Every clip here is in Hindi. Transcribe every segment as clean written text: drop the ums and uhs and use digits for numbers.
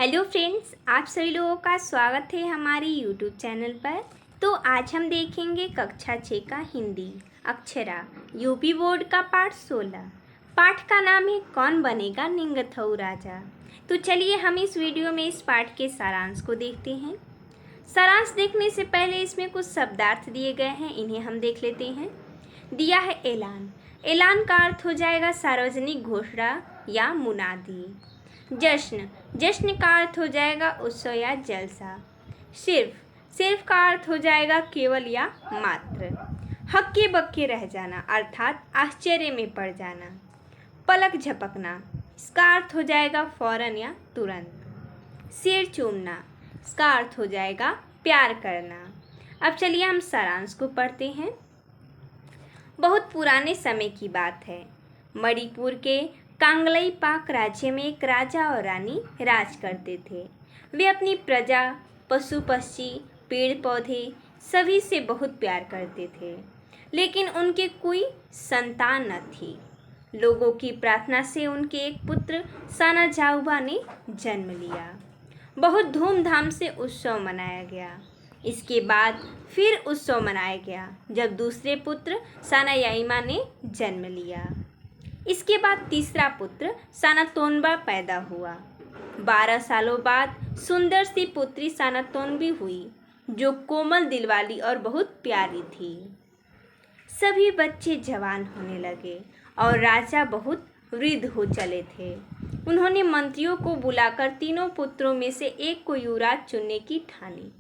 हेलो फ्रेंड्स, आप सभी लोगों का स्वागत है हमारे यूट्यूब चैनल पर। तो आज हम देखेंगे कक्षा 6 का हिंदी अक्षरा यूपी बोर्ड का पाठ 16। पाठ का नाम है कौन बनेगा निंगथऊ राजा। तो चलिए हम इस वीडियो में इस पाठ के सारांश को देखते हैं। सारांश देखने से पहले इसमें कुछ शब्दार्थ दिए गए हैं, इन्हें हम देख लेते हैं। दिया है ऐलान। ऐलान का अर्थ हो जाएगा सार्वजनिक घोषणा या मुनादी। जश्न, जश्न का अर्थ हो जाएगा उत्सव या जलसा। सिर्फ का अर्थ हो जाएगा केवल या मात्र। हक्के बक्के रह जाना अर्थात आश्चर्य में पड़ जाना। पलक झपकना, इसका अर्थ हो जाएगा फौरन या तुरंत। सिर चूमना, इसका अर्थ हो जाएगा प्यार करना। अब चलिए हम सारांश को पढ़ते हैं। बहुत पुराने समय की बात है। मणिपुर के कांगलई पाक राज्य में एक राजा और रानी राज करते थे। वे अपनी प्रजा, पशु पक्षी, पेड़ पौधे सभी से बहुत प्यार करते थे, लेकिन उनके कोई संतान न थी। लोगों की प्रार्थना से उनके एक पुत्र साना जाऊबा ने जन्म लिया। बहुत धूमधाम से उत्सव मनाया गया। इसके बाद फिर उत्सव मनाया गया जब दूसरे पुत्र साना याइमा ने जन्म लिया। इसके बाद तीसरा पुत्र सानातोन्बा पैदा हुआ। 12 सालों बाद सुंदर सी पुत्री सानातोन्बी हुई, जो कोमल दिल वाली और बहुत प्यारी थी। सभी बच्चे जवान होने लगे और राजा बहुत वृद्ध हो चले थे। उन्होंने मंत्रियों को बुलाकर तीनों पुत्रों में से एक को युवराज चुनने की ठानी।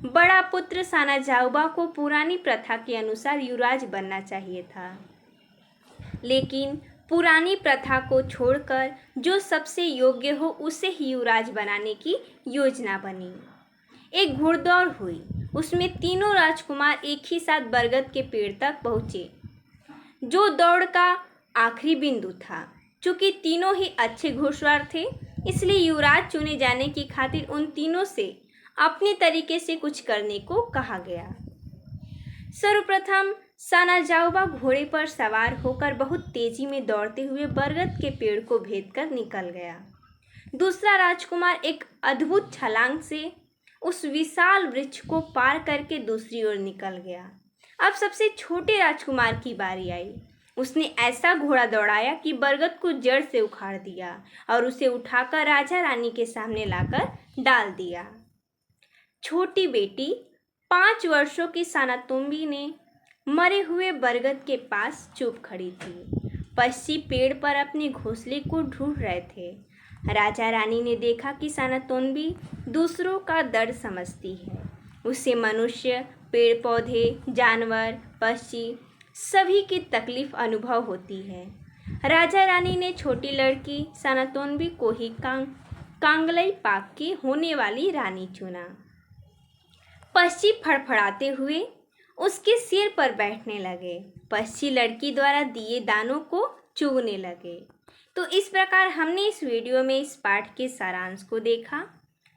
बड़ा पुत्र साना जाऊबा को पुरानी प्रथा के अनुसार युवराज बनना चाहिए था, लेकिन पुरानी प्रथा को छोड़कर जो सबसे योग्य हो उसे ही युवराज बनाने की योजना बनी। एक घुड़दौड़ हुई, उसमें तीनों राजकुमार एक ही साथ बरगद के पेड़ तक पहुँचे, जो दौड़ का आखिरी बिंदु था। चूँकि तीनों ही अच्छे घुड़सवार थे, इसलिए युवराज चुने जाने की खातिर उन तीनों से अपने तरीके से कुछ करने को कहा गया। सर्वप्रथम साना जाऊबा घोड़े पर सवार होकर बहुत तेजी में दौड़ते हुए बरगद के पेड़ को भेद कर निकल गया। दूसरा राजकुमार एक अद्भुत छलांग से उस विशाल वृक्ष को पार करके दूसरी ओर निकल गया। अब सबसे छोटे राजकुमार की बारी आई। उसने ऐसा घोड़ा दौड़ाया कि बरगद को जड़ से उखाड़ दिया और उसे उठाकर राजा रानी के सामने लाकर डाल दिया। छोटी बेटी 5 वर्षों की सानातोम्बी ने मरे हुए बरगद के पास चुप खड़ी थी। पक्षी पेड़ पर अपने घोंसले को ढूंढ रहे थे। राजा रानी ने देखा कि सानातोम्बी दूसरों का दर्द समझती है। उसे मनुष्य, पेड़ पौधे, जानवर, पक्षी सभी की तकलीफ अनुभव होती है। राजा रानी ने छोटी लड़की सानातोम्बी को ही कांगलई पाक की होने वाली रानी चुना। पक्षी फड़फड़ाते हुए उसके सिर पर बैठने लगे। पक्षी लड़की द्वारा दिए दानों को चुगने लगे। तो इस प्रकार हमने इस वीडियो में इस पाठ के सारांश को देखा।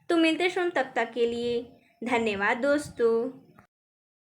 तो मिलते हैं तब तक के लिए धन्यवाद दोस्तों।